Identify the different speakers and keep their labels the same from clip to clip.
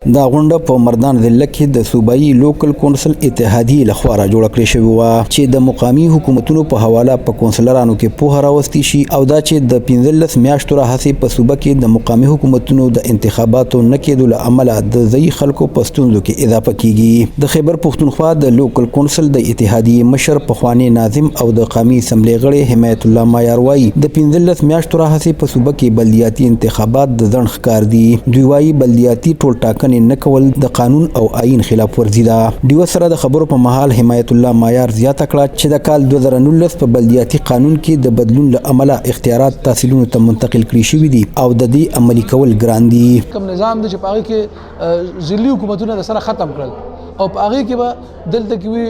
Speaker 1: دا غونډه په مردان ضلع کې د صوبایي لوکل کونسل اتحادیې لخوا راجوړه کړې شوې وه چې د مقامي حکومتونو په حواله په کونسلرانو کې پوهه راوستي شي او دا چې د 15 میاشتو راهیسې په صوبه کې د مقامي حکومتونو د انتخاباتو نه کېدو له امله د ځایي خلکو په ستونزو کې اضافه کیږي. د خیبر پښتونخوا د لوکل کونسل د اتحادیې مشر پخوانی ناظم او د قومي اسمبلی غړی حمایت الله مایار وایي د 15 میاشتو راهیسې په صوبه کې بلدیاتي انتخابات د ځنډ ښکار دي. دوی وایي بلدیاتي ټولټاکنې نه کول د قانون او آئین خلاف ورزي ده. ډیو سره د خبرو په مهال حمایت الله مایار زیاته کړه چې د کال 2019 په بلدیاتي قانون کې د بدلون له امله اختیارات تحصیلونو ته منتقل کړي شوي دي او د دې عملي کول ګران دي.
Speaker 2: کوم نظام د چې په هغه کې ضلعي حکومتونه د سره ختم کړل او په هغه کې به دلته کې وي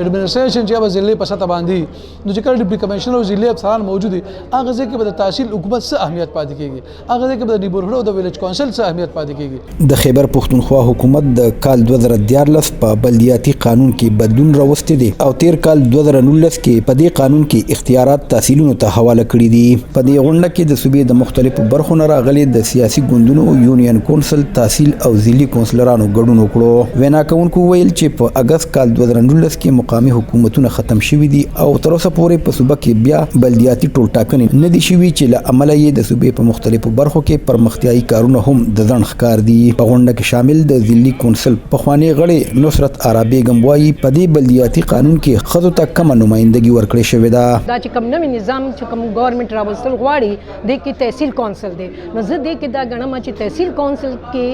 Speaker 2: اډمنسټریشن چې به ضلعي په سطح باندې نو چې کله ډیپټي کمشنر او ضلعي افسران موجود دي هغه ځکه به د تحصیل حکومت څه اهمیت پاتې کیږي هغه ځکه به د نیبرهوډ او د ویلیج کونسل څه اهمیت پاتې کیږي.
Speaker 1: د خیبر پښتونخوا حکومت د کال 2014 په بلدیاتي قانون کې بدلون راوستي دي او تیر کال 2019 کې په دې قانون کې اختیارات تحصیلونو ته حواله کړي دي. په دې غونډه کې د صوبې د مختلفو برخو نه راغلي د سیاسي ګوندونو یونین کونسل تحصیل او ضلعي کونسلرانو ګډون وکړو. وینا کوونکو ویل چې په اگست کال 2019 کې مقامي حکومتونه ختم شوي دي او تر اوسه پورې په صوبه کې بیا بلدیاتي ټولټاکنې نه دي شوي چې له امله یې د صوبې په مختلفو برخو کې پرمختیایي کارونه هم د ځنډ ښکار دي. په غونډه کې شامل د ضلعي کونسل پخوانی غړی نصرت آرا بیګم وایي په دې بلدیاتي قانون کې ښځو ته کمه نمایندګي ورکړې شوې ده.
Speaker 3: دا چې کوم نوی نظام چې کوم ګورنمنت راوستل غواړي د کې تحصیل کونسل دی نو زه د کې دا غنم چې تحصیل کونسل کې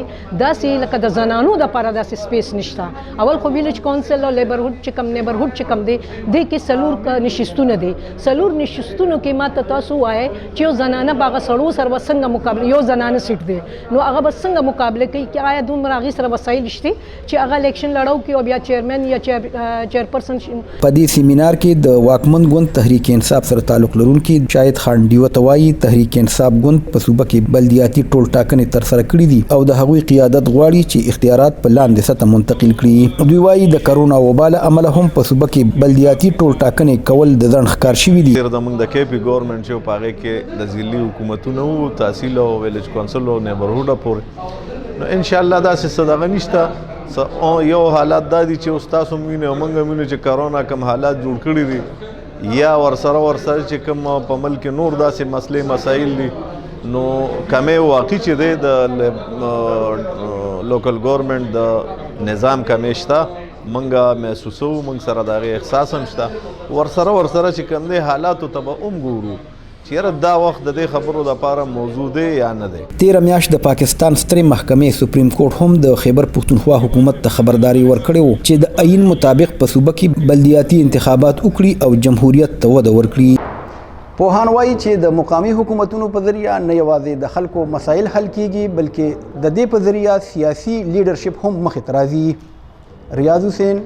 Speaker 3: داسې لکه د زنانو د لپاره داسې سپیس نشته. اول خو ویلیج کونسل او نیبرهوډ چې کم دی د کې سلور نشستونه دي. سلور نشستونو کې ماته تاسو وایي چې یو زنانه باغ سړو سره څنګه مقابله یو زنانه سیټ دی نو هغه به څنګه مقابله کوي چې آیا دومره هغې سره وسایل شته چې هغه الیکشن لړو کې او بیا چیرمن یا چیرپرسن.
Speaker 1: په دې سیمینار کې د واکمن ګوند تحریک انصاف سره تعلق لرونکي شاهد خان ډیو ته وایي تحریک انصاف ګوند په صوبه کې بلدیاتي ټولټاکنې ترسره کړي دي او د هغوی قیادت غواړي چې اختیارات په لاندې سطح منتقل کړي. دوی وایي د کرونا وبا له امله هم په صوبه کې بلدیاتي ټولټاکنې کول د ځنډ ښکار شوي دي.
Speaker 4: زموږ د کیپي ګورنمنټ چې په هغې کې د ضلعي حکومتونو تحصیل او ویلیج کونسل او نیبرهوډ پورې نو انشاءالله داسې څه دغه نشته. یو حالات دا دي چې اوس تاسو وینئ او موږ وینو چې کرونا کوم حالات جوړ کړي دي یا ورسره چې کوم په ملک نور داسې مسلې مسایل دي نو کمې واقع چې دی د لوکل ګورنمنټ د نظام کمې شته منګه محسوسو منګ سره د هغې احساس هم شته ورسره چې کوم دی حالاتو ته به هم ګورو چې یاره دا وخت د دې خبرو دپاره موضوع دی یا نه دی.
Speaker 1: تیره میاشت د پاکستان سترې محکمې سپریم کورټ هم د خیبر پښتونخوا حکومت ته خبرداری ورکړې وه چې د آئین مطابق په صوبه کې بلدیاتي انتخابات وکړي او جمهوریت ته وده ورکړي. پوهان وایي چې د مقامي حکومتونو په ذریعه نه یوازې د خلکو مسایل حل کیږي بلکې د دې په ذریعه سیاسي لیډرشپ هم مخې ته راځي. ریاض حسین،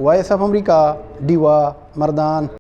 Speaker 1: وایس اف امریکا، ډیوا، مردان.